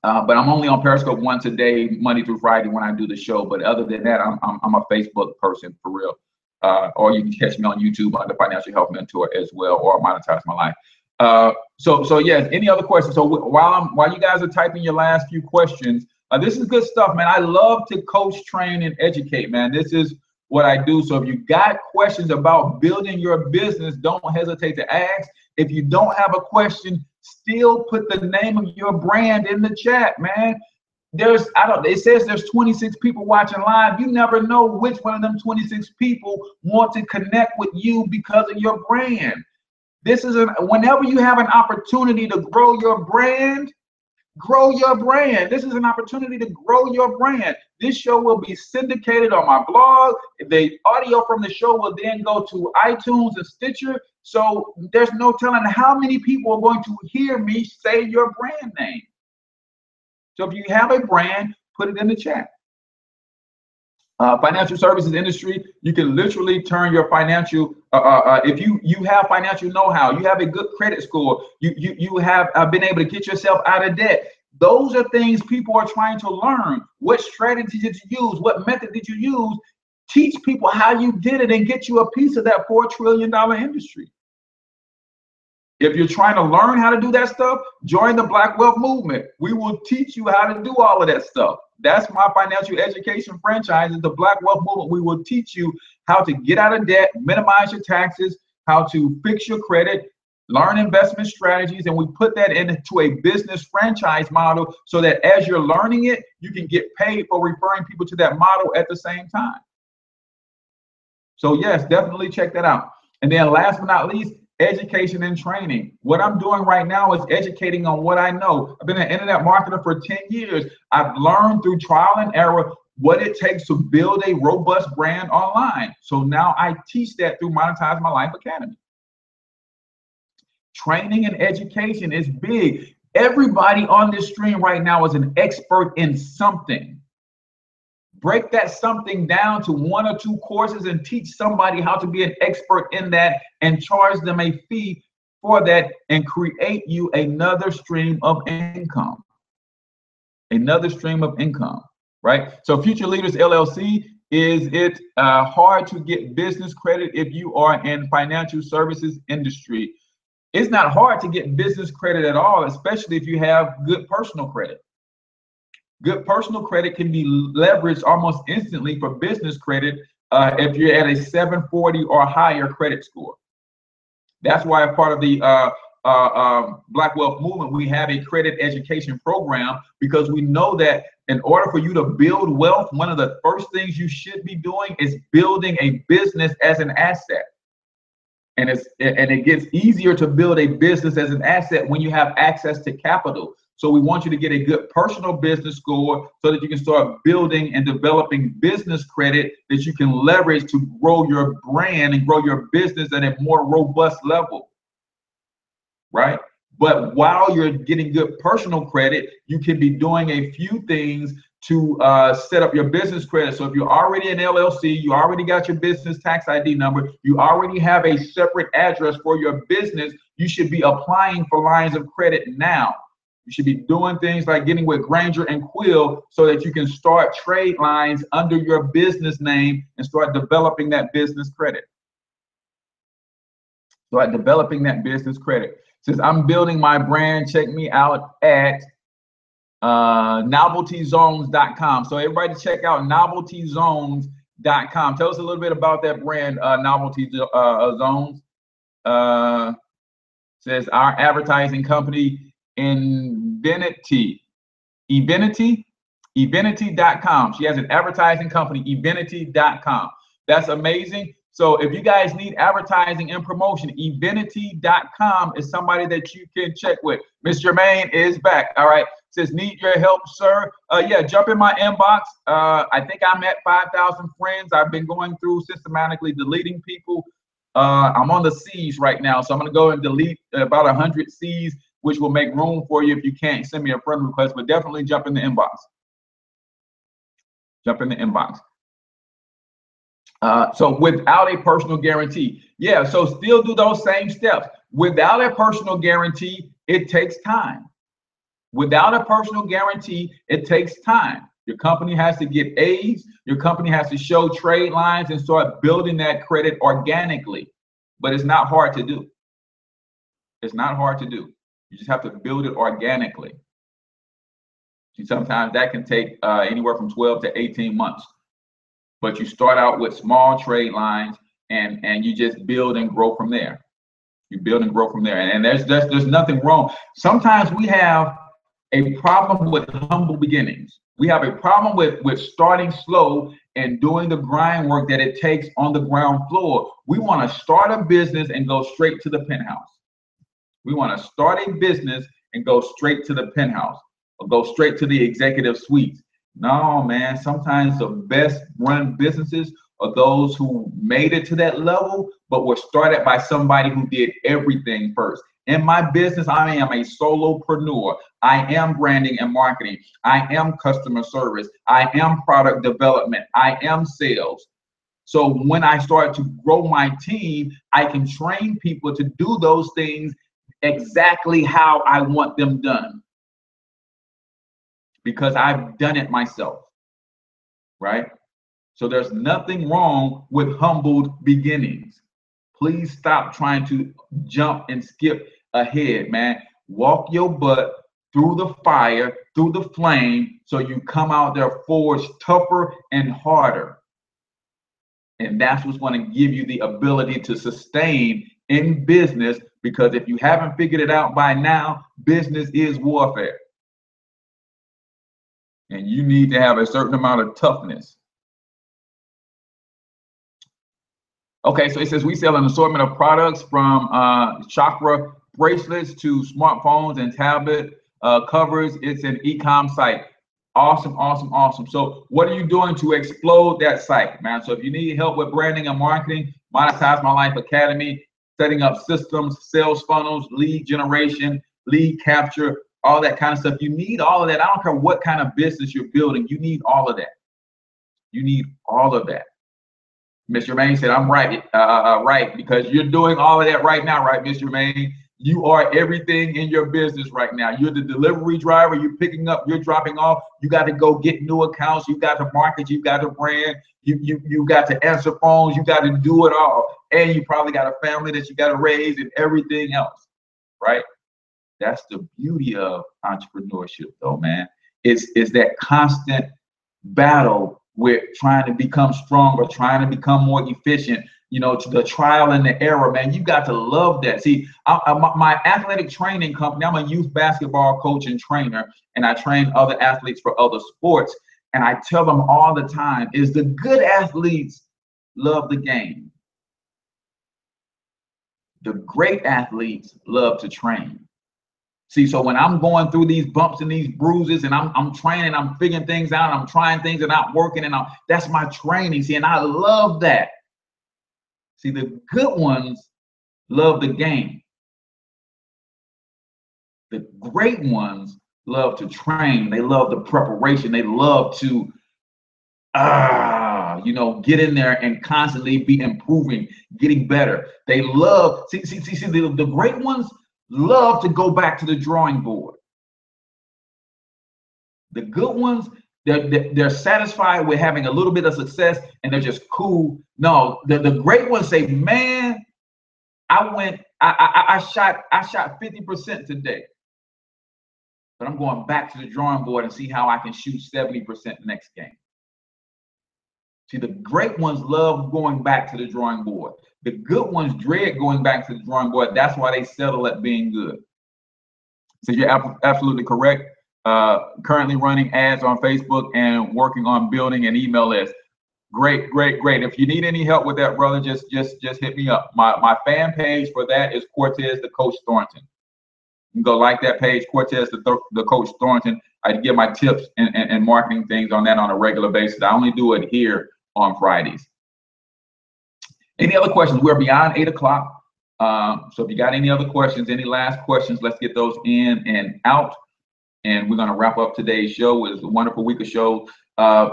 But I'm only on Periscope once a day, Monday through Friday when I do the show. But other than that, I'm a Facebook person for real. Or you can catch me on YouTube under Financial Health Mentor as well, or Monetize My Life. So yes, any other questions? So while you guys are typing your last few questions, this is good stuff, man. I love to coach, train, and educate, man. This is what I do. So if you got questions about building your business, don't hesitate to ask. If you don't have a question, still put the name of your brand in the chat, man. It says there's 26 people watching live. You never know which one of them 26 people want to connect with you because of your brand. This is whenever you have an opportunity to grow your brand, grow your brand. This is an opportunity to grow your brand. This show will be syndicated on my blog. The audio from the show will then go to iTunes and Stitcher. So there's no telling how many people are going to hear me say your brand name. So if you have a brand, put it in the chat. Financial services industry, you can literally turn your financial, if you have financial know-how, you have a good credit score, you have been able to get yourself out of debt. Those are things people are trying to learn. What strategy did you use? What method did you use? Teach people how you did it and get you a piece of that $4 trillion industry. If you're trying to learn how to do that stuff, join the Black Wealth Movement. We will teach you how to do all of that stuff. That's my financial education franchise, is the Black Wealth Movement. We will teach you how to get out of debt, minimize your taxes, how to fix your credit, learn investment strategies, and we put that into a business franchise model so that as you're learning it, you can get paid for referring people to that model at the same time. So yes, definitely check that out. And then last but not least, education and training. What I'm doing right now is educating on what I know. I've been an internet marketer for 10 years. I've learned through trial and error what it takes to build a robust brand online. So now I teach that through Monetize My Life Academy. Training and education is big. Everybody on this stream right now is an expert in something. Break that something down to 1 or 2 courses and teach somebody how to be an expert in that and charge them a fee for that and create you another stream of income. Another stream of income, right? So Future Leaders LLC, is it hard to get business credit if you are in financial services industry? It's not hard to get business credit at all, especially if you have good personal credit. Good personal credit can be leveraged almost instantly for business credit if you're at a 740 or higher credit score. That's why a part of the Black Wealth Movement, we have a credit education program, because we know that in order for you to build wealth, one of the first things you should be doing is building a business as an asset. And it gets easier to build a business as an asset when you have access to capital. So we want you to get a good personal business score so that you can start building and developing business credit that you can leverage to grow your brand and grow your business at a more robust level, right? But while you're getting good personal credit, you can be doing a few things to set up your business credit. So if you're already an LLC, you already got your business tax ID number, you already have a separate address for your business, you should be applying for lines of credit now. You should be doing things like getting with Granger and Quill so that you can start trade lines under your business name and start developing that business credit. Start developing that business credit. Since I'm building my brand, check me out at noveltyzones.com. So everybody check out noveltyzones.com. Tell us a little bit about that brand, Novelty Zones. Says our advertising company, Evenity.com. She has an advertising company, Evenity.com. That's amazing. So if you guys need advertising and promotion, Evenity.com is somebody that you can check with. Miss Jermaine is back. All right. Says, need your help, sir. Yeah, jump in my inbox. I think I'm at 5,000 friends. I've been going through systematically deleting people. I'm on the C's right now. So I'm going to go and delete about 100 C's, which will make room for you if you can't send me a friend request, but definitely jump in the inbox. Jump in the inbox. So without a personal guarantee, yeah, so still do those same steps. Without a personal guarantee, it takes time. Without a personal guarantee, it takes time. Your company has to get A's, your company has to show trade lines and start building that credit organically, but it's not hard to do. It's not hard to do. You just have to build it organically. Sometimes that can take anywhere from 12 to 18 months. But you start out with small trade lines and you just build and grow from there. You build and grow from there. And there's nothing wrong. Sometimes we have a problem with humble beginnings. We have a problem with starting slow and doing the grind work that it takes on the ground floor. We want to start a business and go straight to the penthouse. We want to start a business and go straight to the penthouse or go straight to the executive suites. No, man, sometimes the best run businesses are those who made it to that level, but were started by somebody who did everything first. In my business, I am a solopreneur. I am branding and marketing. I am customer service. I am product development. I am sales. So when I start to grow my team, I can train people to do those things exactly how I want them done, because I've done it myself, right? So there's nothing wrong with humbled beginnings. Please stop trying to jump and skip ahead, man. Walk your butt through the fire, through the flame, so you come out there forged tougher and harder. And that's what's going to give you the ability to sustain in business, because if you haven't figured it out by now, business is warfare. And you need to have a certain amount of toughness. Okay, so it says we sell an assortment of products from chakra bracelets to smartphones and tablet covers. It's an e-com site. Awesome, awesome, awesome. So what are you doing to explode that site, man? So if you need help with branding and marketing, Monetize My Life Academy, setting up systems, sales funnels, lead generation, lead capture, all that kind of stuff. You need all of that. I don't care what kind of business you're building. You need all of that. You need all of that. Miss Germaine said, I'm right, right, because you're doing all of that right now, right, Miss Germaine? You are everything in your business right now. You're the delivery driver. You're picking up, you're dropping off. You got to go get new accounts. You got to market. You got to brand. You got to answer phones. You got to do it all. And you probably got a family that you got to raise and everything else, right? That's the beauty of entrepreneurship, though, man. It's that constant battle with trying to become stronger, trying to become more efficient, you know, to the trial and the error, man. You got to love that. See, my athletic training company, I'm a youth basketball coach and trainer, and I train other athletes for other sports. And I tell them all the time is the good athletes love the game. The great athletes love to train. See, so when I'm going through these bumps and these bruises and I'm training, I'm figuring things out, I'm trying things that aren't working, and that's my training. See, and I love that. See, the good ones love the game. The great ones love to train. They love the preparation. They love to, you know, get in there and constantly be improving, getting better. They love, see, the great ones love to go back to the drawing board. The good ones, they're satisfied with having a little bit of success and they're just cool. No, the great ones say, man, I shot 50% today, but I'm going back to the drawing board and see how I can shoot 70% next game. See, the great ones love going back to the drawing board. The good ones dread going back to the drawing board. That's why they settle at being good. So you're absolutely correct. Currently running ads on Facebook and working on building an email list. Great, great, great. If you need any help with that, brother, just hit me up. My fan page for that is Cortez the Coach Thornton. You can go like that page, Cortez the Coach Thornton. I give my tips and marketing things on that on a regular basis. I only do it here on Fridays. Any other questions? We're beyond 8 o'clock. So if you got any other questions, any last questions, let's get those in and out. And we're going to wrap up today's show. It was a wonderful week of shows.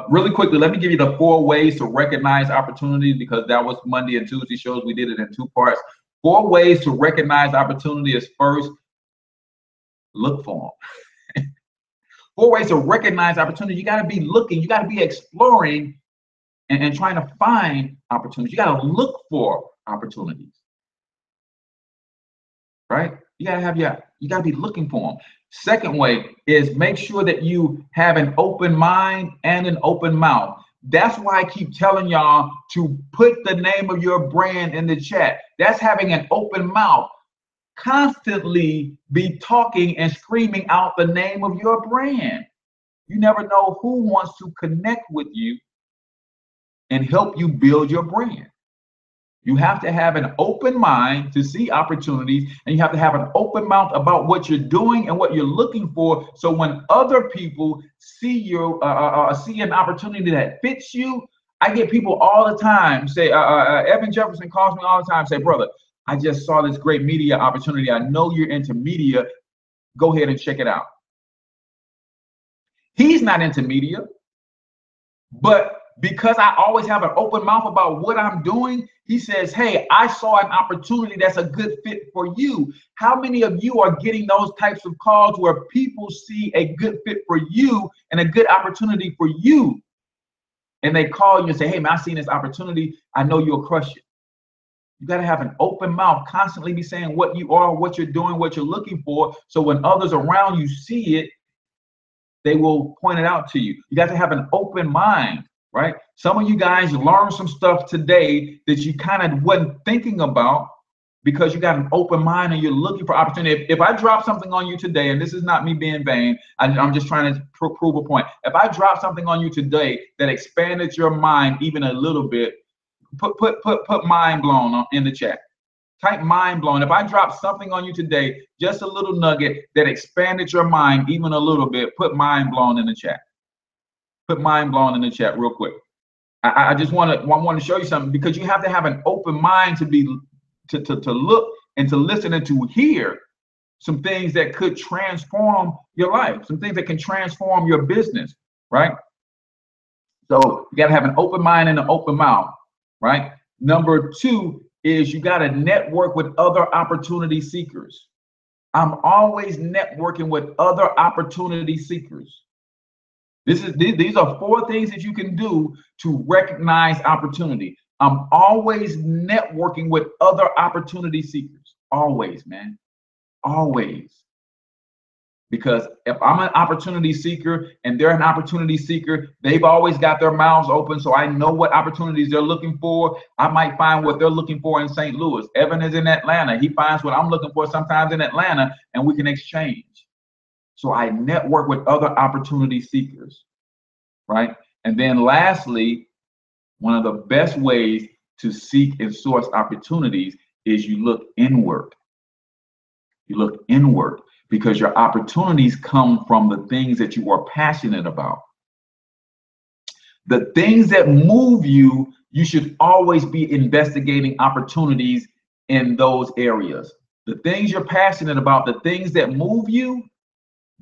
Really quickly, let me give you the 4 ways to recognize opportunities, because that was Monday and Tuesday shows. We did it in 2 parts. 4 ways to recognize opportunity is: first, look for them. 4 ways to recognize opportunity. You got to be looking. You got to be exploring and trying to find opportunities. You got to look for opportunities, right? You got to be looking for them. Second way is make sure that you have an open mind and an open mouth. That's why I keep telling y'all to put the name of your brand in the chat. That's having an open mouth. Constantly be talking and screaming out the name of your brand. You never know who wants to connect with you and help you build your brand. You have to have an open mind to see opportunities, and you have to have an open mouth about what you're doing and what you're looking for. So when other people see you, see an opportunity that fits you, I get people all the time say, Evan Jefferson calls me all the time, say, brother, I just saw this great media opportunity. I know you're into media. Go ahead and check it out. He's not into media, but because I always have an open mouth about what I'm doing, he says, hey, I saw an opportunity that's a good fit for you. How many of you are getting those types of calls where people see a good fit for you and a good opportunity for you? And they call you and say, hey, man, I seen this opportunity. I know you'll crush it. You got to have an open mouth, constantly be saying what you are, what you're doing, what you're looking for. So when others around you see it, they will point it out to you. You got to have an open mind, right? Some of you guys learned some stuff today that you kind of wasn't thinking about because you got an open mind and you're looking for opportunity. If I drop something on you today, and this is not me being vain, I'm just trying to prove a point. If I drop something on you today that expanded your mind even a little bit, put mind blown in the chat. Type mind blown. If I drop something on you today, just a little nugget that expanded your mind even a little bit, put mind blown in the chat. Put mind blown in the chat real quick. I just want to show you something, because you have to have an open mind to look and to listen and to hear some things that could transform your life, some things that can transform your business, right? So you got to have an open mind and an open mouth, right? Number two is you got to network with other opportunity seekers. I'm always networking with other opportunity seekers. These are 4 things that you can do to recognize opportunity. I'm always networking with other opportunity seekers. Always, man. Always. Because if I'm an opportunity seeker and they're an opportunity seeker, they've always got their mouths open. So I know what opportunities they're looking for. I might find what they're looking for in St. Louis. Evan is in Atlanta. He finds what I'm looking for sometimes in Atlanta, and we can exchange. So I network with other opportunity seekers, right? And then lastly, one of the best ways to seek and source opportunities is you look inward. You look inward, because your opportunities come from the things that you are passionate about. The things that move you, you should always be investigating opportunities in those areas. The things you're passionate about, the things that move you,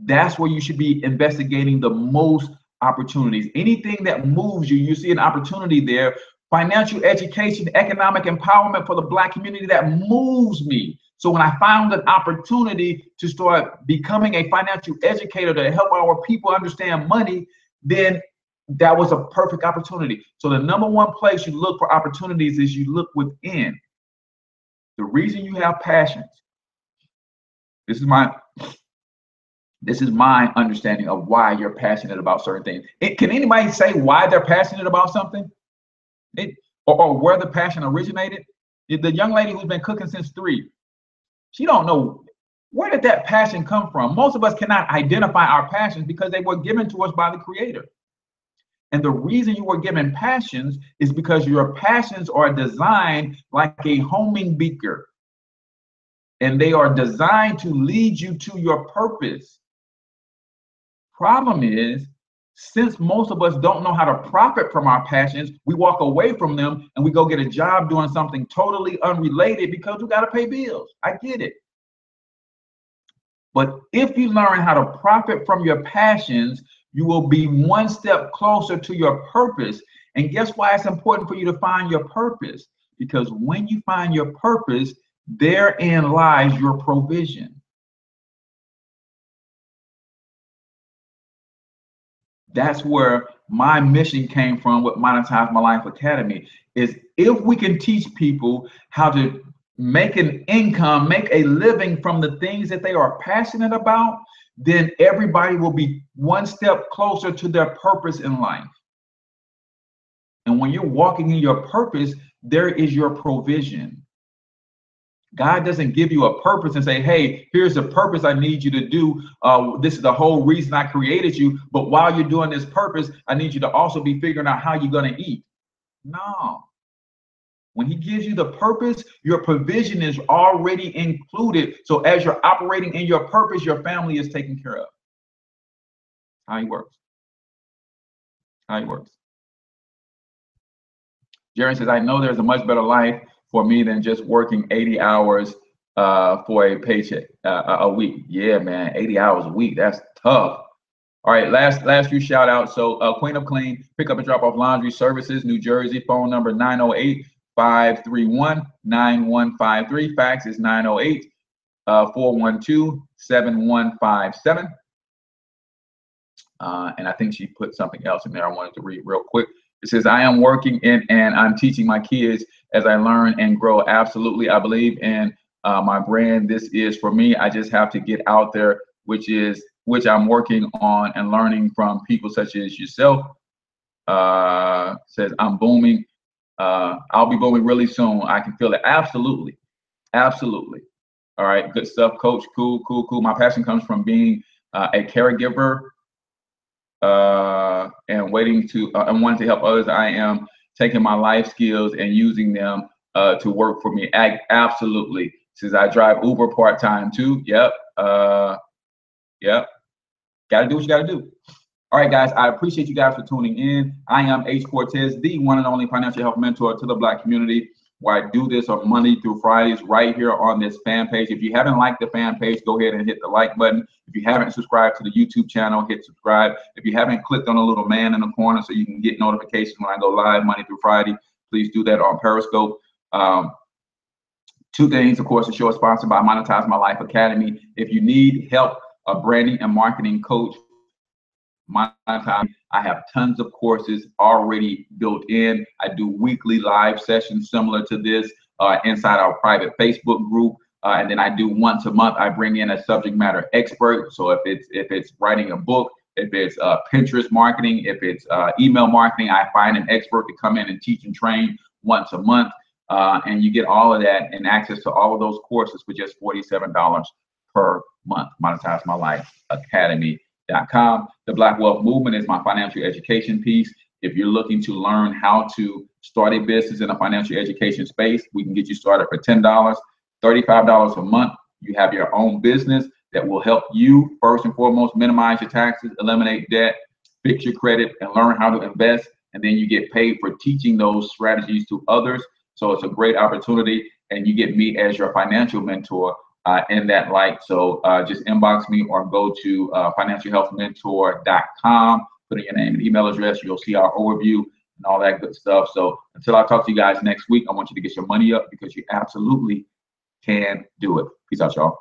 that's where you should be investigating the most opportunities. Anything that moves you, you see an opportunity there. Financial education, economic empowerment for the Black community, that moves me. So when I found an opportunity to start becoming a financial educator to help our people understand money, then that was a perfect opportunity. So the number one place you look for opportunities is you look within. The reason you have passions, this is my understanding of why you're passionate about certain things. Can anybody say why they're passionate about something? Or where the passion originated? The young lady who's been cooking since 3, she don't know, where did that passion come from? Most of us cannot identify our passions because they were given to us by the Creator. And the reason you were given passions is because your passions are designed like a homing beaker. And they are designed to lead you to your purpose. Problem is, since most of us don't know how to profit from our passions, we walk away from them and we go get a job doing something totally unrelated because we got to pay bills. I get it. But if you learn how to profit from your passions, you will be one step closer to your purpose. And guess why it's important for you to find your purpose? Because when you find your purpose, therein lies your provision. That's where my mission came from with Monetize My Life Academy, is if we can teach people how to make an income, make a living from the things that they are passionate about, then everybody will be one step closer to their purpose in life. And when you're walking in your purpose, there is your provision. God doesn't give you a purpose and say, hey, here's the purpose I need you to do. This is the whole reason I created you. But while you're doing this purpose, I need you to also be figuring out how you're going to eat. No. When he gives you the purpose, your provision is already included. So as you're operating in your purpose, your family is taken care of. How he works. How he works. Jerry says, I know there's a much better life for me than just working 80 hours for a paycheck a week. Yeah, man, 80 hours a week. That's tough. All right, last few shout outs. So Queen of Clean, pick up and drop off laundry services, New Jersey, phone number 908-531-9153. Fax is 908-412-7157. And I think she put something else in there I wanted to read real quick. It says, I am working in and I'm teaching my kids as I learn and grow. Absolutely. I believe in my brand. This is for me. I just have to get out there, which I'm working on and learning from people such as yourself. Says, I'm booming. I'll be booming really soon. I can feel it. Absolutely. Absolutely. All right. Good stuff, Coach. Cool. My passion comes from being a caregiver and wanting to help others. I am taking my life skills and using them to work for me. Absolutely. Says I drive Uber part-time too. Yep. Yep. Got to do what you got to do. All right, guys. I appreciate you guys for tuning in. I am H Cortez, the one and only financial health mentor to the Black community, where I do this on Monday through Fridays right here on this fan page. If you haven't liked the fan page, go ahead and hit the like button. If you haven't subscribed to the YouTube channel, hit subscribe. If you haven't clicked on the little man in the corner so you can get notifications when I go live Monday through Friday, please do that on Periscope. Two things, of course, the show is sponsored by Monetize My Life Academy. If you need help, a branding and marketing coach, Monetize. I have tons of courses already built in. I do weekly live sessions similar to this inside our private Facebook group. And then I do once a month, I bring in a subject matter expert. So if it's writing a book, if it's Pinterest marketing, if it's email marketing, I find an expert to come in and teach and train once a month. And you get all of that and access to all of those courses for just $47 per month. Monetize My Life Academy.com. The Black Wealth Movement is my financial education piece. If you're looking to learn how to start a business in a financial education space, we can get you started for $10, $35 a month. You have your own business that will help you, first and foremost, minimize your taxes, eliminate debt, fix your credit, and learn how to invest. And then you get paid for teaching those strategies to others. So it's a great opportunity, and you get me as your financial mentor in that light. So just inbox me or go to financialhealthmentor.com, put in your name and email address. You'll see our overview and all that good stuff. So until I talk to you guys next week, I want you to get your money up because you absolutely can do it. Peace out, y'all.